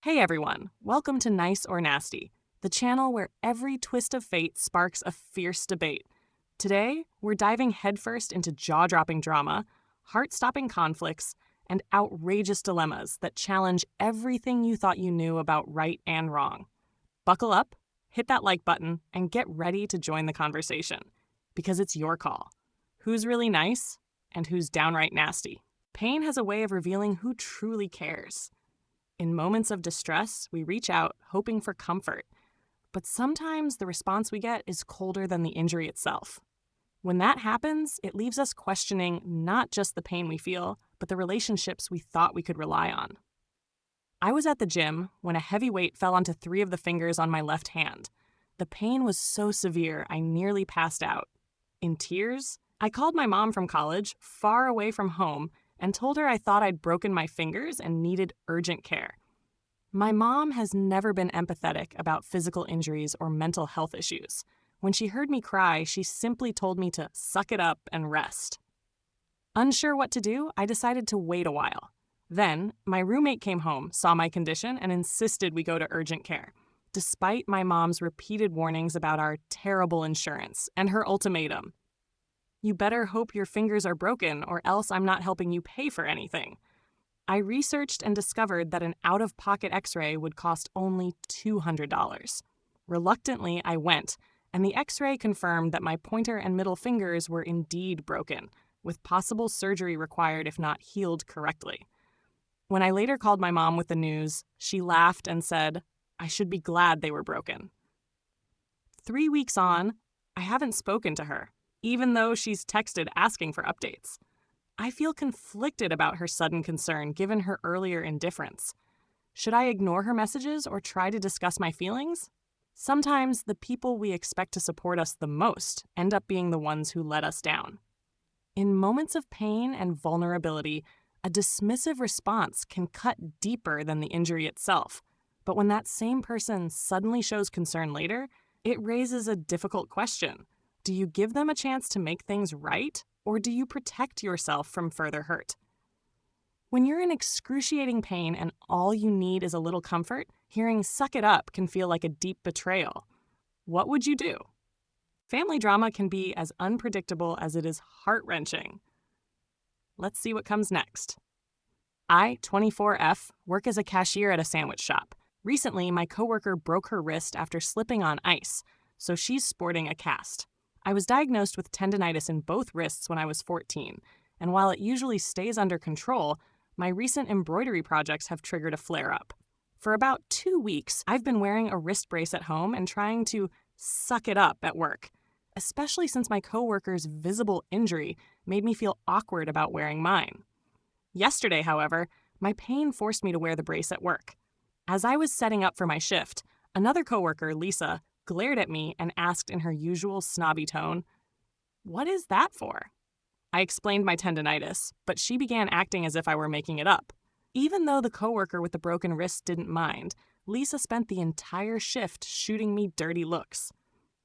Hey everyone, welcome to Nice or Nasty, the channel where every twist of fate sparks a fierce debate. Today, we're diving headfirst into jaw-dropping drama, heart-stopping conflicts, and outrageous dilemmas that challenge everything you thought you knew about right and wrong. Buckle up, hit that like button, and get ready to join the conversation, because it's your call. Who's really nice and who's downright nasty? Pain has a way of revealing who truly cares. In moments of distress, we reach out, hoping for comfort. But sometimes the response we get is colder than the injury itself. When that happens, it leaves us questioning not just the pain we feel, but the relationships we thought we could rely on. I was at the gym when a heavy weight fell onto 3 of the fingers on my left hand. The pain was so severe, I nearly passed out. In tears, I called my mom from college, far away from home, and told her I thought I'd broken my fingers and needed urgent care. My mom has never been empathetic about physical injuries or mental health issues. When she heard me cry, she simply told me to suck it up and rest. Unsure what to do, I decided to wait a while. Then, my roommate came home, saw my condition, and insisted we go to urgent care, despite my mom's repeated warnings about our terrible insurance and her ultimatum. You better hope your fingers are broken or else I'm not helping you pay for anything. I researched and discovered that an out-of-pocket x-ray would cost only $200. Reluctantly, I went, and the x-ray confirmed that my pointer and middle fingers were indeed broken, with possible surgery required if not healed correctly. When I later called my mom with the news, she laughed and said, I should be glad they were broken. 3 weeks on, I haven't spoken to her, even though she's texted asking for updates. I feel conflicted about her sudden concern given her earlier indifference. Should I ignore her messages or try to discuss my feelings? Sometimes the people we expect to support us the most end up being the ones who let us down. In moments of pain and vulnerability, a dismissive response can cut deeper than the injury itself. But when that same person suddenly shows concern later, it raises a difficult question. Do you give them a chance to make things right, or do you protect yourself from further hurt? When you're in excruciating pain and all you need is a little comfort, hearing "suck it up" can feel like a deep betrayal. What would you do? Family drama can be as unpredictable as it is heart-wrenching. Let's see what comes next. I, 24F, work as a cashier at a sandwich shop. Recently, my coworker broke her wrist after slipping on ice, so she's sporting a cast. I was diagnosed with tendinitis in both wrists when I was 14, and while it usually stays under control, my recent embroidery projects have triggered a flare-up. For about 2 weeks, I've been wearing a wrist brace at home and trying to suck it up at work, especially since my coworker's visible injury made me feel awkward about wearing mine. Yesterday, however, my pain forced me to wear the brace at work. As I was setting up for my shift, another coworker, Lisa, glared at me and asked in her usual snobby tone, "What is that for?" I explained my tendinitis, but she began acting as if I were making it up. Even though the coworker with the broken wrist didn't mind, Lisa spent the entire shift shooting me dirty looks.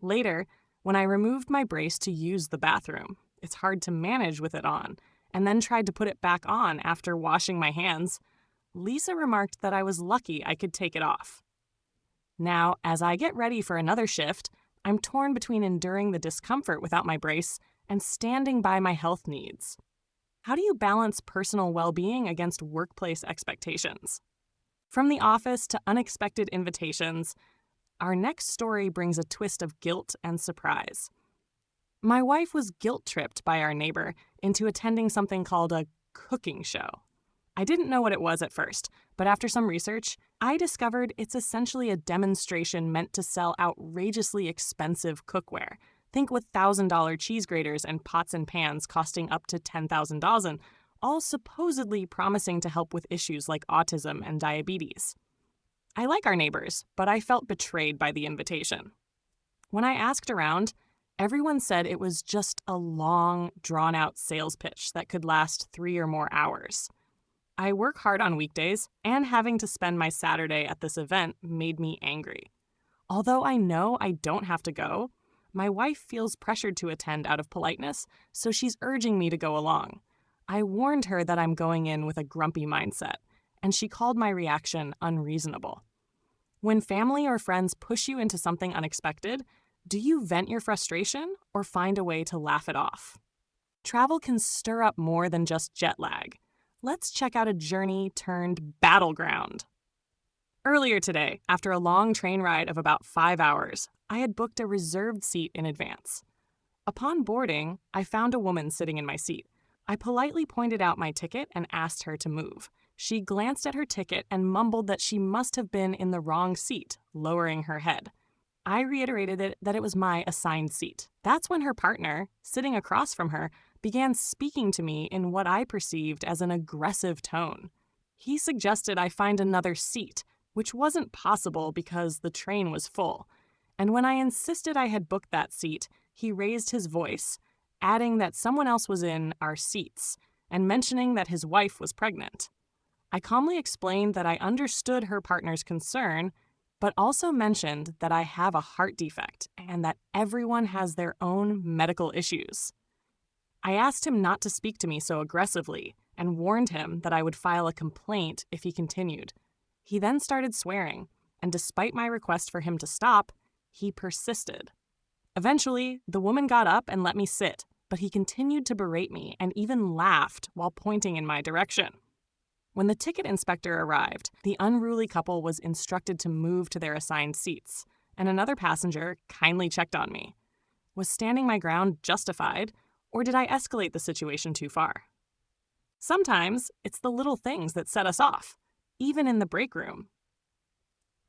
Later, when I removed my brace to use the bathroom, it's hard to manage with it on, and then tried to put it back on after washing my hands, Lisa remarked that I was lucky I could take it off. Now, as I get ready for another shift, I'm torn between enduring the discomfort without my brace and standing by my health needs. How do you balance personal well-being against workplace expectations? From the office to unexpected invitations, our next story brings a twist of guilt and surprise. My wife was guilt-tripped by our neighbor into attending something called a cooking show. I didn't know what it was at first, but after some research, I discovered it's essentially a demonstration meant to sell outrageously expensive cookware. Think with $1,000 cheese graters and pots and pans costing up to $10,000, all supposedly promising to help with issues like autism and diabetes. I like our neighbors, but I felt betrayed by the invitation. When I asked around, everyone said it was just a long, drawn-out sales pitch that could last 3 or more hours. I work hard on weekdays, and having to spend my Saturday at this event made me angry. Although I know I don't have to go, my wife feels pressured to attend out of politeness, so she's urging me to go along. I warned her that I'm going in with a grumpy mindset, and she called my reaction unreasonable. When family or friends push you into something unexpected, do you vent your frustration or find a way to laugh it off? Travel can stir up more than just jet lag. Let's check out a journey turned battleground. Earlier today, after a long train ride of about 5 hours, I had booked a reserved seat in advance. Upon boarding, I found a woman sitting in my seat. I politely pointed out my ticket and asked her to move. She glanced at her ticket and mumbled that she must have been in the wrong seat, lowering her head. I reiterated that it was my assigned seat. That's when her partner, sitting across from her, began speaking to me in what I perceived as an aggressive tone. He suggested I find another seat, which wasn't possible because the train was full. And when I insisted I had booked that seat, he raised his voice, adding that someone else was in our seats, and mentioning that his wife was pregnant. I calmly explained that I understood her partner's concern, but also mentioned that I have a heart defect and that everyone has their own medical issues. I asked him not to speak to me so aggressively and warned him that I would file a complaint if he continued. He then started swearing, and despite my request for him to stop, he persisted. Eventually, the woman got up and let me sit, but he continued to berate me and even laughed while pointing in my direction. When the ticket inspector arrived, the unruly couple was instructed to move to their assigned seats, and another passenger kindly checked on me. Was standing my ground justified, or did I escalate the situation too far? Sometimes it's the little things that set us off, even in the break room.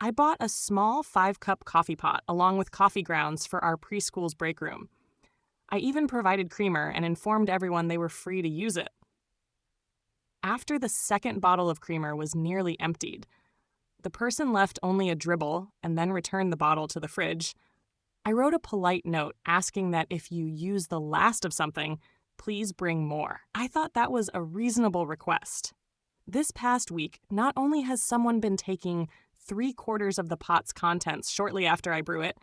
I bought a small 5-cup coffee pot along with coffee grounds for our preschool's break room. I even provided creamer and informed everyone they were free to use it. After the second bottle of creamer was nearly emptied, the person left only a dribble and then returned the bottle to the fridge. I wrote a polite note asking that if you use the last of something, please bring more. I thought that was a reasonable request. This past week, not only has someone been taking 3/4 of the pot's contents shortly after I brew it,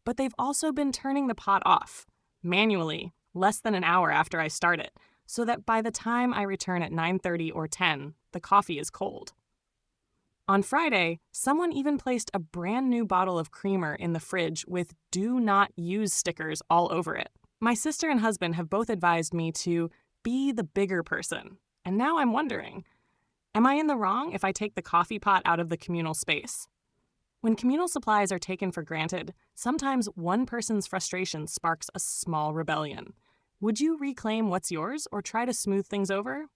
but they've also been turning the pot off, manually, less than an hour after I start it, so that by the time I return at 9:30 or 10, the coffee is cold. On Friday, someone even placed a brand new bottle of creamer in the fridge with "Do Not Use" stickers all over it. My sister and husband have both advised me to be the bigger person, and now I'm wondering, am I in the wrong if I take the coffee pot out of the communal space? When communal supplies are taken for granted, sometimes one person's frustration sparks a small rebellion. Would you reclaim what's yours or try to smooth things over?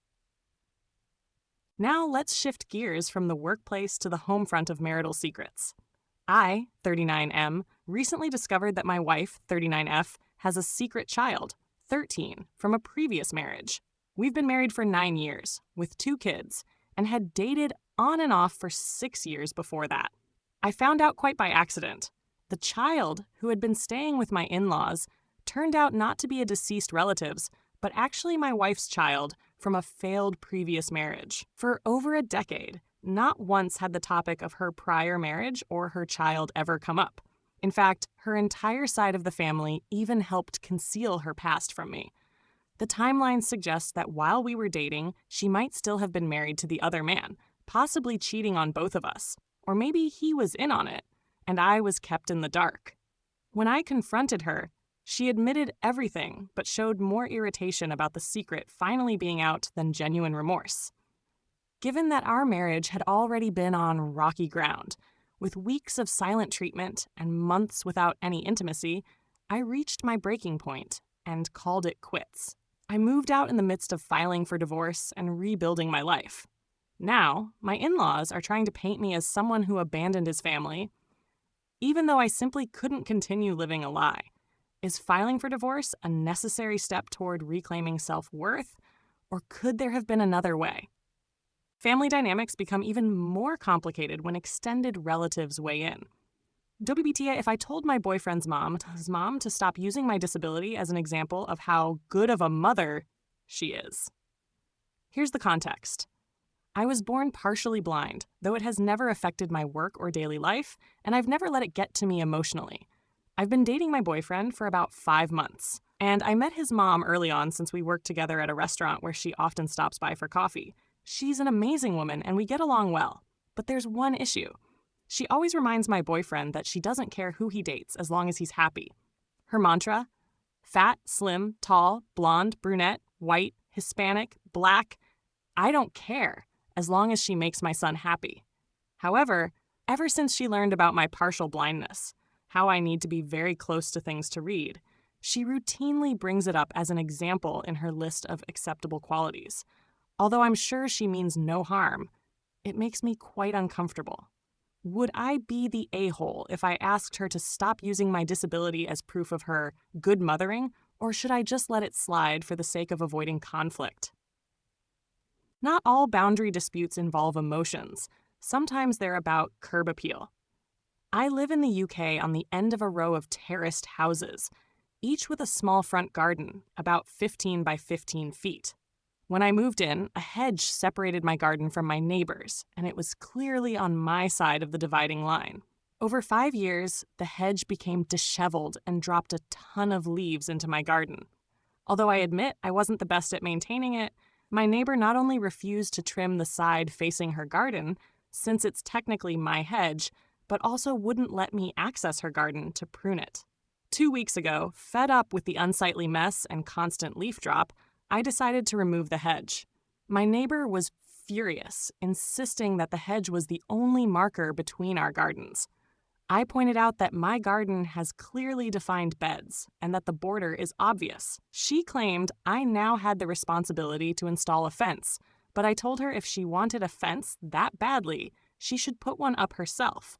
Now let's shift gears from the workplace to the home front of marital secrets. I, 39M, recently discovered that my wife, 39F, has a secret child, 13, from a previous marriage. We've been married for 9 years, with 2 kids, and had dated on and off for 6 years before that. I found out quite by accident. The child, who had been staying with my in-laws, turned out not to be a deceased relative's, but actually my wife's child from a failed previous marriage. For over a decade, not once had the topic of her prior marriage or her child ever come up. In fact, her entire side of the family even helped conceal her past from me. The timeline suggests that while we were dating, she might still have been married to the other man, possibly cheating on both of us. Or maybe he was in on it, and I was kept in the dark. When I confronted her, she admitted everything, but showed more irritation about the secret finally being out than genuine remorse. Given that our marriage had already been on rocky ground, with weeks of silent treatment and months without any intimacy, I reached my breaking point and called it quits. I moved out in the midst of filing for divorce and rebuilding my life. Now, my in-laws are trying to paint me as someone who abandoned his family, even though I simply couldn't continue living a lie. Is filing for divorce a necessary step toward reclaiming self-worth, or could there have been another way? Family dynamics become even more complicated when extended relatives weigh in. WBTA, if I told my boyfriend's mom, his mom, to stop using my disability as an example of how good of a mother she is. Here's the context. I was born partially blind, though it has never affected my work or daily life, and I've never let it get to me emotionally. I've been dating my boyfriend for about 5 months, and I met his mom early on since we worked together at a restaurant where she often stops by for coffee. She's an amazing woman and we get along well. But there's one issue. She always reminds my boyfriend that she doesn't care who he dates as long as he's happy. Her mantra: fat, slim, tall, blonde, brunette, white, Hispanic, black, I don't care as long as she makes my son happy. However, ever since she learned about my partial blindness, how I need to be very close to things to read, she routinely brings it up as an example in her list of acceptable qualities. Although I'm sure she means no harm, it makes me quite uncomfortable. Would I be the a-hole if I asked her to stop using my disability as proof of her good mothering, or should I just let it slide for the sake of avoiding conflict? Not all boundary disputes involve emotions. Sometimes they're about curb appeal. I live in the UK on the end of a row of terraced houses, each with a small front garden, about 15 by 15 feet. When I moved in, a hedge separated my garden from my neighbor's, and it was clearly on my side of the dividing line. Over 5 years, the hedge became disheveled and dropped a ton of leaves into my garden. Although I admit I wasn't the best at maintaining it, my neighbor not only refused to trim the side facing her garden, since it's technically my hedge, but also wouldn't let me access her garden to prune it. 2 weeks ago, fed up with the unsightly mess and constant leaf drop, I decided to remove the hedge. My neighbor was furious, insisting that the hedge was the only marker between our gardens. I pointed out that my garden has clearly defined beds and that the border is obvious. She claimed I now had the responsibility to install a fence, but I told her if she wanted a fence that badly, she should put one up herself.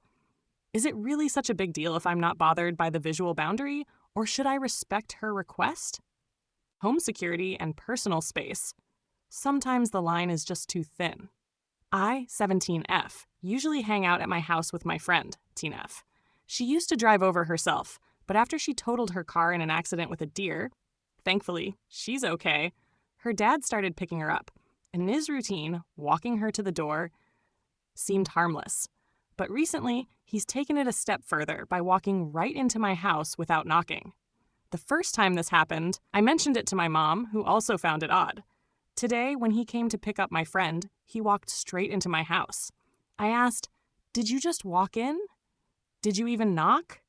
Is it really such a big deal if I'm not bothered by the visual boundary, or should I respect her request? Home security and personal space. Sometimes the line is just too thin. I, 17F, usually hang out at my house with my friend, Teen F. She used to drive over herself, but after she totaled her car in an accident with a deer, thankfully, she's okay, her dad started picking her up, and in his routine, walking her to the door seemed harmless. But recently, he's taken it a step further by walking right into my house without knocking. The first time this happened, I mentioned it to my mom, who also found it odd. Today, when he came to pick up my friend, he walked straight into my house. I asked, "Did you just walk in? Did you even knock?"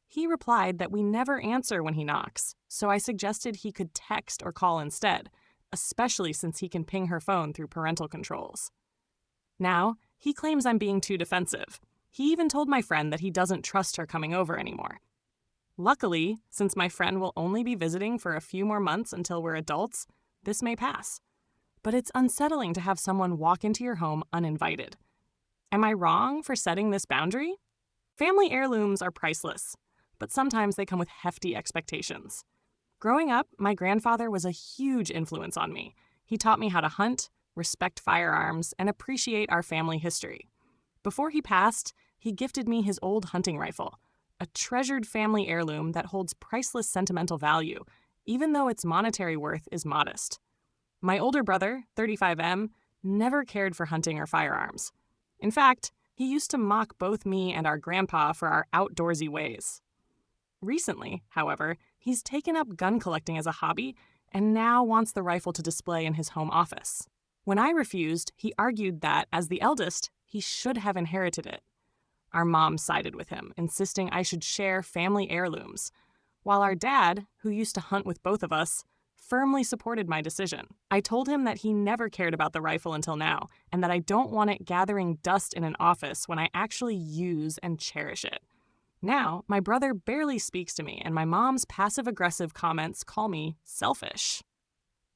He replied that we never answer when he knocks, so I suggested he could text or call instead, especially since he can ping her phone through parental controls. Now, he claims I'm being too defensive. He even told my friend that he doesn't trust her coming over anymore. Luckily, since my friend will only be visiting for a few more months until we're adults, this may pass. But it's unsettling to have someone walk into your home uninvited. Am I wrong for setting this boundary? Family heirlooms are priceless, but sometimes they come with hefty expectations. Growing up, my grandfather was a huge influence on me. He taught me how to hunt, respect firearms, and appreciate our family history. Before he passed, he gifted me his old hunting rifle, a treasured family heirloom that holds priceless sentimental value, even though its monetary worth is modest. My older brother, 35M, never cared for hunting or firearms. In fact, he used to mock both me and our grandpa for our outdoorsy ways. Recently, however, he's taken up gun collecting as a hobby and now wants the rifle to display in his home office. When I refused, he argued that, as the eldest, he should have inherited it. Our mom sided with him, insisting I should share family heirlooms, while our dad, who used to hunt with both of us, firmly supported my decision. I told him that he never cared about the rifle until now, and that I don't want it gathering dust in an office when I actually use and cherish it. Now, my brother barely speaks to me, and my mom's passive-aggressive comments call me selfish.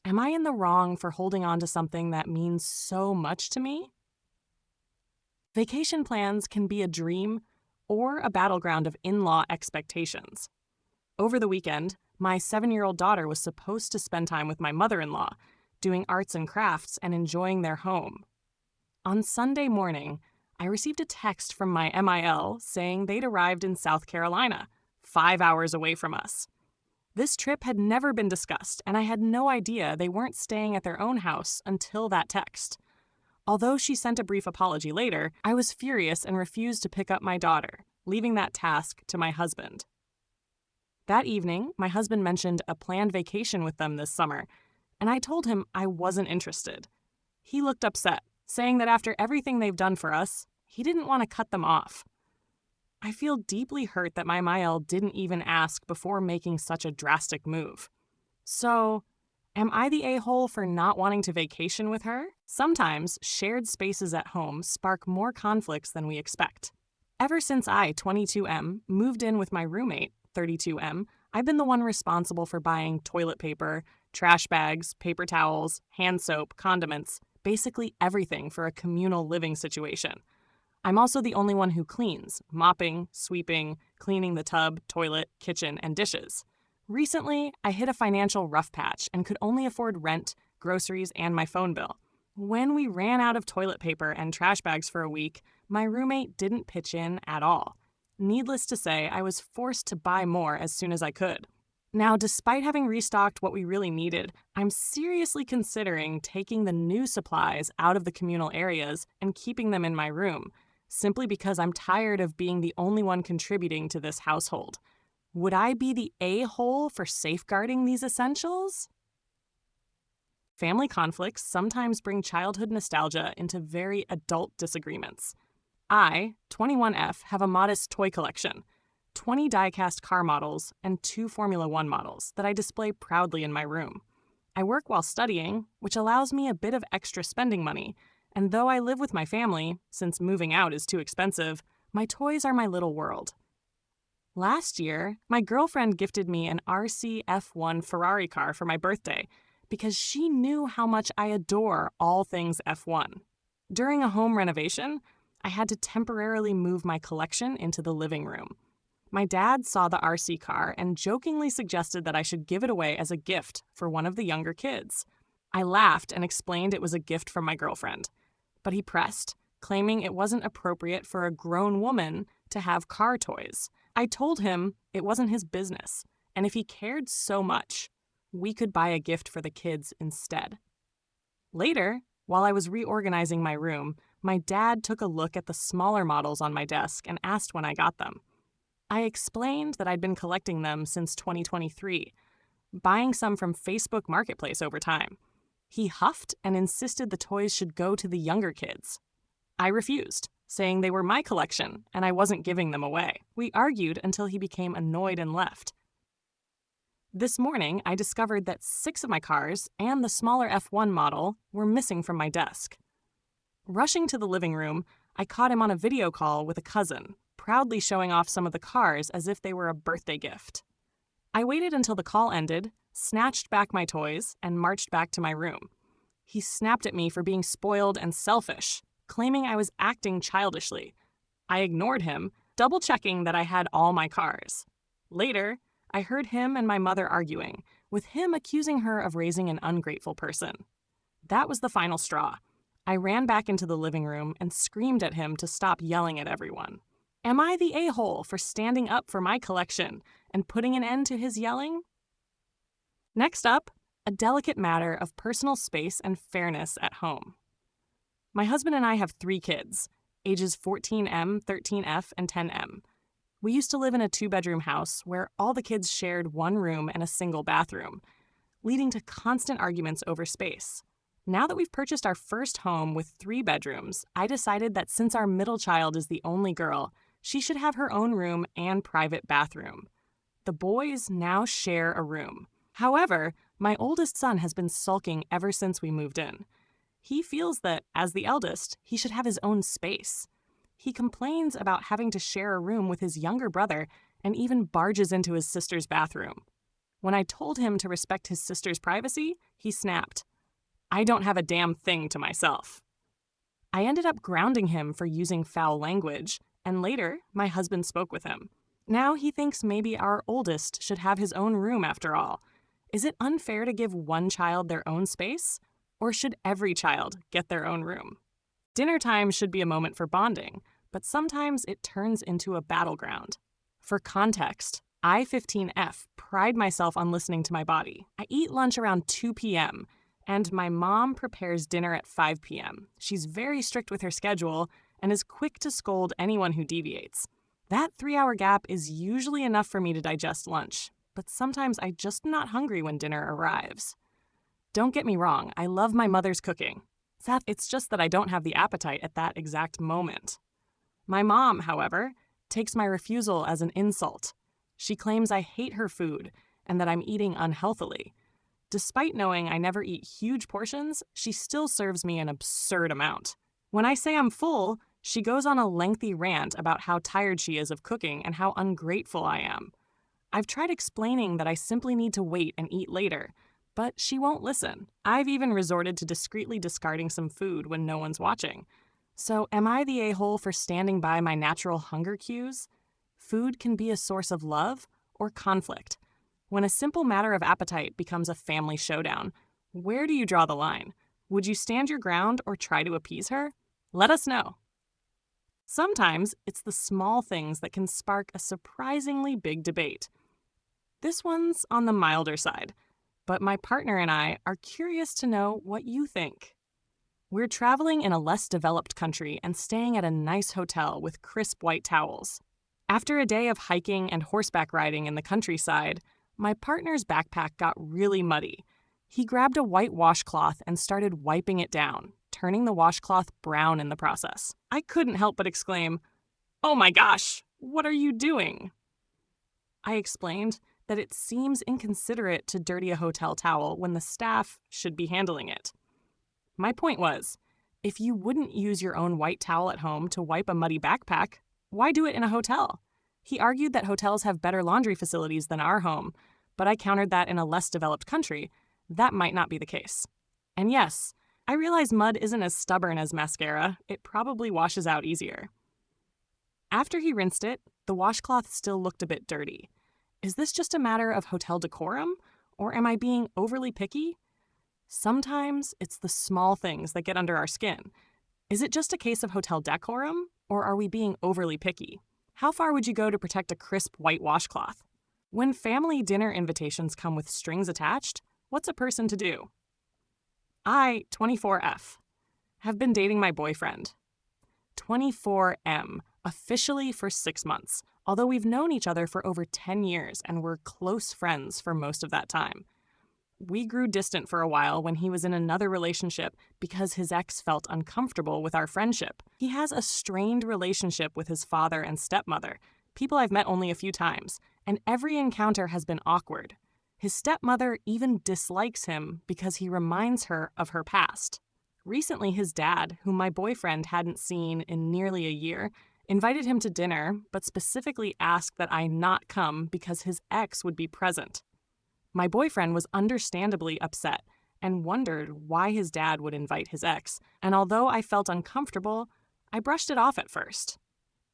Am I in the wrong for holding on to something that means so much to me? Vacation plans can be a dream or a battleground of in-law expectations. Over the weekend, my 7-year-old daughter was supposed to spend time with my mother-in-law, doing arts and crafts and enjoying their home. On Sunday morning, I received a text from my MIL saying they'd arrived in South Carolina, 5 hours away from us. This trip had never been discussed, and I had no idea they weren't staying at their own house until that text. Although she sent a brief apology later, I was furious and refused to pick up my daughter, leaving that task to my husband. That evening, my husband mentioned a planned vacation with them this summer, and I told him I wasn't interested. He looked upset, saying that after everything they've done for us, he didn't want to cut them off. I feel deeply hurt that my Mael didn't even ask before making such a drastic move. So, am I the a-hole for not wanting to vacation with her? Sometimes shared spaces at home spark more conflicts than we expect. Ever since I, 22M, moved in with my roommate, 32M, I've been the one responsible for buying toilet paper, trash bags, paper towels, hand soap, condiments, basically everything for a communal living situation. I'm also the only one who cleans, mopping, sweeping, cleaning the tub, toilet, kitchen, and dishes. Recently, I hit a financial rough patch and could only afford rent, groceries, and my phone bill. When we ran out of toilet paper and trash bags for a week, my roommate didn't pitch in at all. Needless to say, I was forced to buy more as soon as I could. Now, despite having restocked what we really needed, I'm seriously considering taking the new supplies out of the communal areas and keeping them in my room, simply because I'm tired of being the only one contributing to this household. Would I be the a-hole for safeguarding these essentials? Family conflicts sometimes bring childhood nostalgia into very adult disagreements. I, 21F, have a modest toy collection, 20 die-cast car models, and 2 Formula One models that I display proudly in my room. I work while studying, which allows me a bit of extra spending money, and though I live with my family, since moving out is too expensive, my toys are my little world. Last year, my girlfriend gifted me an RC F1 Ferrari car for my birthday because she knew how much I adore all things F1. During a home renovation, I had to temporarily move my collection into the living room. My dad saw the RC car and jokingly suggested that I should give it away as a gift for one of the younger kids. I laughed and explained it was a gift from my girlfriend, but he pressed, claiming it wasn't appropriate for a grown woman to have car toys. I told him it wasn't his business, and if he cared so much, we could buy a gift for the kids instead. Later, while I was reorganizing my room, my dad took a look at the smaller models on my desk and asked when I got them. I explained that I'd been collecting them since 2023, buying some from Facebook Marketplace over time. He huffed and insisted the toys should go to the younger kids. I refused, saying they were my collection and I wasn't giving them away. We argued until he became annoyed and left. This morning, I discovered that 6 of my cars and the smaller F1 model were missing from my desk. Rushing to the living room, I caught him on a video call with a cousin, proudly showing off some of the cars as if they were a birthday gift. I waited until the call ended, snatched back my toys, and marched back to my room. He snapped at me for being spoiled and selfish, claiming I was acting childishly. I ignored him, double-checking that I had all my cars. Later, I heard him and my mother arguing, with him accusing her of raising an ungrateful person. That was the final straw. I ran back into the living room and screamed at him to stop yelling at everyone. Am I the a-hole for standing up for my collection and putting an end to his yelling? Next up, a delicate matter of personal space and fairness at home. My husband and I have 3 kids, ages 14M, 13F, and 10M. We used to live in a 2-bedroom house where all the kids shared one room and a single bathroom, leading to constant arguments over space. Now that we've purchased our first home with 3 bedrooms, I decided that since our middle child is the only girl, she should have her own room and private bathroom. The boys now share a room. However, my oldest son has been sulking ever since we moved in. He feels that, as the eldest, he should have his own space. He complains about having to share a room with his younger brother and even barges into his sister's bathroom. When I told him to respect his sister's privacy, he snapped, "I don't have a damn thing to myself." I ended up grounding him for using foul language, and later, my husband spoke with him. Now he thinks maybe our oldest should have his own room after all. Is it unfair to give one child their own space? Or should every child get their own room? Dinner time should be a moment for bonding, but sometimes it turns into a battleground. For context, I, 15F, pride myself on listening to my body. I eat lunch around 2 p.m., and my mom prepares dinner at 5 p.m. She's very strict with her schedule and is quick to scold anyone who deviates. That 3-hour gap is usually enough for me to digest lunch, but sometimes I'm just not hungry when dinner arrives. Don't get me wrong, I love my mother's cooking. It's just that I don't have the appetite at that exact moment. My mom, however, takes my refusal as an insult. She claims I hate her food and that I'm eating unhealthily. Despite knowing I never eat huge portions, she still serves me an absurd amount. When I say I'm full, she goes on a lengthy rant about how tired she is of cooking and how ungrateful I am. I've tried explaining that I simply need to wait and eat later, but she won't listen. I've even resorted to discreetly discarding some food when no one's watching. So, am I the a-hole for standing by my natural hunger cues? Food can be a source of love or conflict. When a simple matter of appetite becomes a family showdown, where do you draw the line? Would you stand your ground or try to appease her? Let us know. Sometimes it's the small things that can spark a surprisingly big debate. This one's on the milder side, but my partner and I are curious to know what you think. We're traveling in a less developed country and staying at a nice hotel with crisp white towels. After a day of hiking and horseback riding in the countryside, my partner's backpack got really muddy. He grabbed a white washcloth and started wiping it down, turning the washcloth brown in the process. I couldn't help but exclaim, "Oh my gosh, what are you doing?" I explained that it seems inconsiderate to dirty a hotel towel when the staff should be handling it. My point was, if you wouldn't use your own white towel at home to wipe a muddy backpack, why do it in a hotel? He argued that hotels have better laundry facilities than our home, but I countered that in a less developed country, that might not be the case. And yes, I realize mud isn't as stubborn as mascara. It probably washes out easier. After he rinsed it, the washcloth still looked a bit dirty. Is this just a matter of hotel decorum, or am I being overly picky? Sometimes it's the small things that get under our skin. Is it just a case of hotel decorum, or are we being overly picky? How far would you go to protect a crisp white washcloth? When family dinner invitations come with strings attached, what's a person to do? I, 24F, have been dating my boyfriend. 24M, officially for 6 months, although we've known each other for over 10 years and were close friends for most of that time. We grew distant for a while when he was in another relationship because his ex felt uncomfortable with our friendship. He has a strained relationship with his father and stepmother, people I've met only a few times, and every encounter has been awkward. His stepmother even dislikes him because he reminds her of her past. Recently, his dad, whom my boyfriend hadn't seen in nearly a year, invited him to dinner, but specifically asked that I not come because his ex would be present. My boyfriend was understandably upset and wondered why his dad would invite his ex, and although I felt uncomfortable, I brushed it off at first.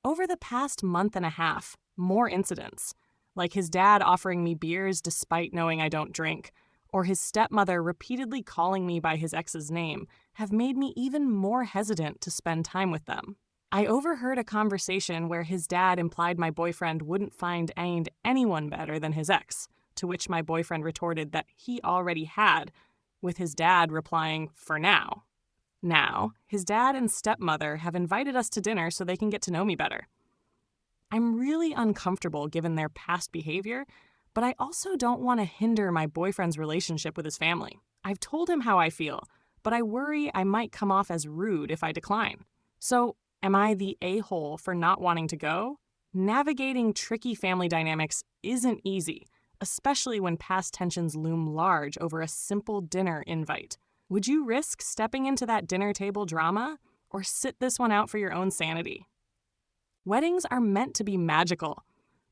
Over the past month and a half, more incidents, like his dad offering me beers despite knowing I don't drink, or his stepmother repeatedly calling me by his ex's name, have made me even more hesitant to spend time with them. I overheard a conversation where his dad implied my boyfriend wouldn't find anyone better than his ex, to which my boyfriend retorted that he already had, with his dad replying, "For now." Now, his dad and stepmother have invited us to dinner so they can get to know me better. I'm really uncomfortable given their past behavior, but I also don't want to hinder my boyfriend's relationship with his family. I've told him how I feel, but I worry I might come off as rude if I decline. So, am I the a-hole for not wanting to go? Navigating tricky family dynamics isn't easy, especially when past tensions loom large over a simple dinner invite. Would you risk stepping into that dinner table drama, or sit this one out for your own sanity? Weddings are meant to be magical,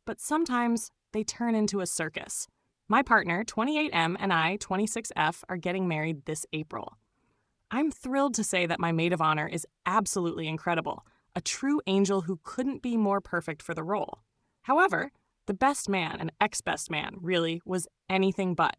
but sometimes they turn into a circus. My partner, 28M, and I, 26F, are getting married this April. I'm thrilled to say that my maid of honor is absolutely incredible, a true angel who couldn't be more perfect for the role. However, the best man and ex-best man, really, was anything but.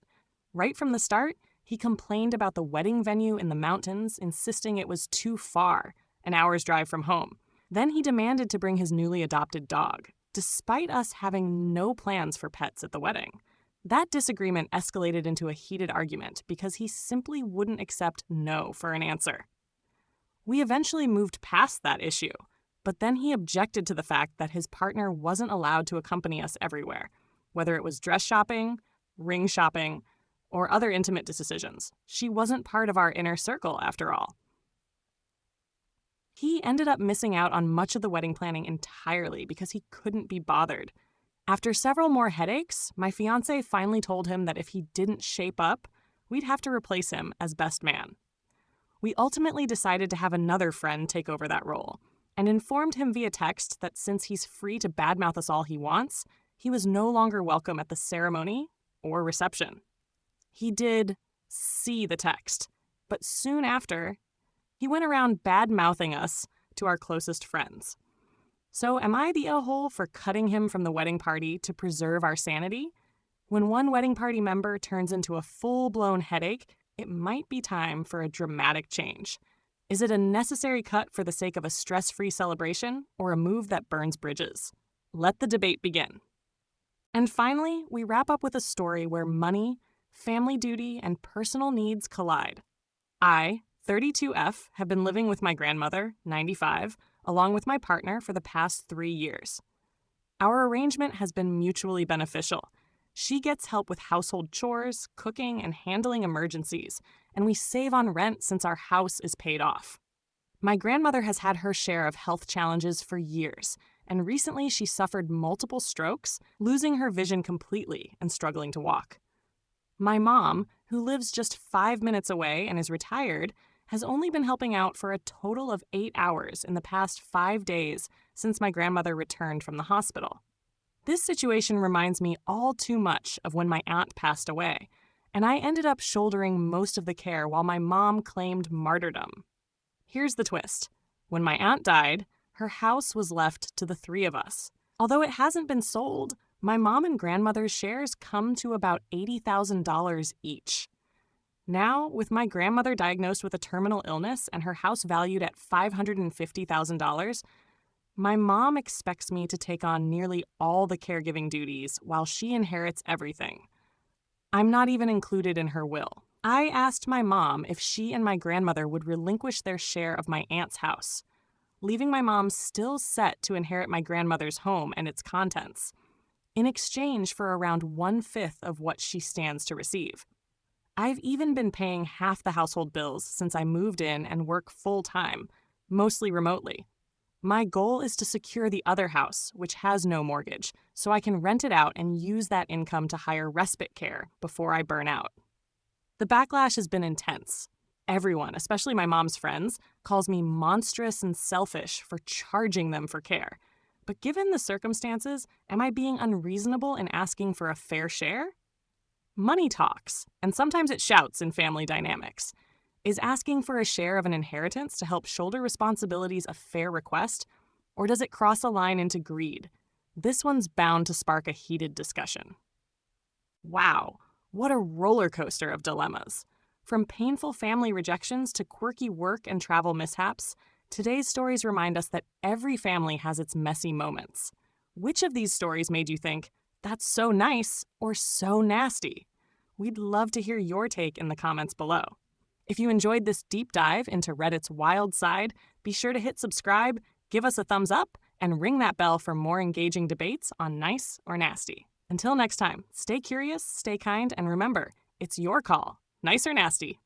Right from the start, he complained about the wedding venue in the mountains, insisting it was too far, an hour's drive from home. Then he demanded to bring his newly adopted dog, despite us having no plans for pets at the wedding. That disagreement escalated into a heated argument because he simply wouldn't accept no for an answer. We eventually moved past that issue, but then he objected to the fact that his partner wasn't allowed to accompany us everywhere, whether it was dress shopping, ring shopping, or other intimate decisions. She wasn't part of our inner circle, after all. He ended up missing out on much of the wedding planning entirely because he couldn't be bothered. After several more headaches, my fiance finally told him that if he didn't shape up, we'd have to replace him as best man. We ultimately decided to have another friend take over that role, and informed him via text that since he's free to badmouth us all he wants, he was no longer welcome at the ceremony or reception. He did see the text, but soon after, he went around bad-mouthing us to our closest friends. So am I the a-hole for cutting him from the wedding party to preserve our sanity? When one wedding party member turns into a full-blown headache, it might be time for a dramatic change. Is it a necessary cut for the sake of a stress-free celebration, or a move that burns bridges? Let the debate begin. And finally, we wrap up with a story where money, family duty, and personal needs collide. I, 32F, have been living with my grandmother, 95, along with my partner for the past 3 years. Our arrangement has been mutually beneficial. She gets help with household chores, cooking, and handling emergencies, and we save on rent since our house is paid off. My grandmother has had her share of health challenges for years, and recently she suffered multiple strokes, losing her vision completely and struggling to walk. My mom, who lives just 5 minutes away and is retired, has only been helping out for a total of 8 hours in the past 5 days since my grandmother returned from the hospital. This situation reminds me all too much of when my aunt passed away, and I ended up shouldering most of the care while my mom claimed martyrdom. Here's the twist. When my aunt died, her house was left to the 3 of us. Although it hasn't been sold, my mom and grandmother's shares come to about $80,000 each. Now, with my grandmother diagnosed with a terminal illness and her house valued at $550,000, my mom expects me to take on nearly all the caregiving duties while she inherits everything. I'm not even included in her will. I asked my mom if she and my grandmother would relinquish their share of my aunt's house, leaving my mom still set to inherit my grandmother's home and its contents, in exchange for around 1/5 of what she stands to receive. I've even been paying half the household bills since I moved in and work full-time, mostly remotely. My goal is to secure the other house, which has no mortgage, so I can rent it out and use that income to hire respite care before I burn out. The backlash has been intense. Everyone, especially my mom's friends, calls me monstrous and selfish for charging them for care. But given the circumstances, am I being unreasonable in asking for a fair share? Money talks, and sometimes it shouts in family dynamics. Is asking for a share of an inheritance to help shoulder responsibilities a fair request, or does it cross a line into greed? This one's bound to spark a heated discussion. Wow, what a roller coaster of dilemmas. From painful family rejections to quirky work and travel mishaps, today's stories remind us that every family has its messy moments. Which of these stories made you think, "That's so nice," or "so nasty"? We'd love to hear your take in the comments below. If you enjoyed this deep dive into Reddit's wild side, be sure to hit subscribe, give us a thumbs up, and ring that bell for more engaging debates on Nice or Nasty. Until next time, stay curious, stay kind, and remember, it's your call, nice or nasty.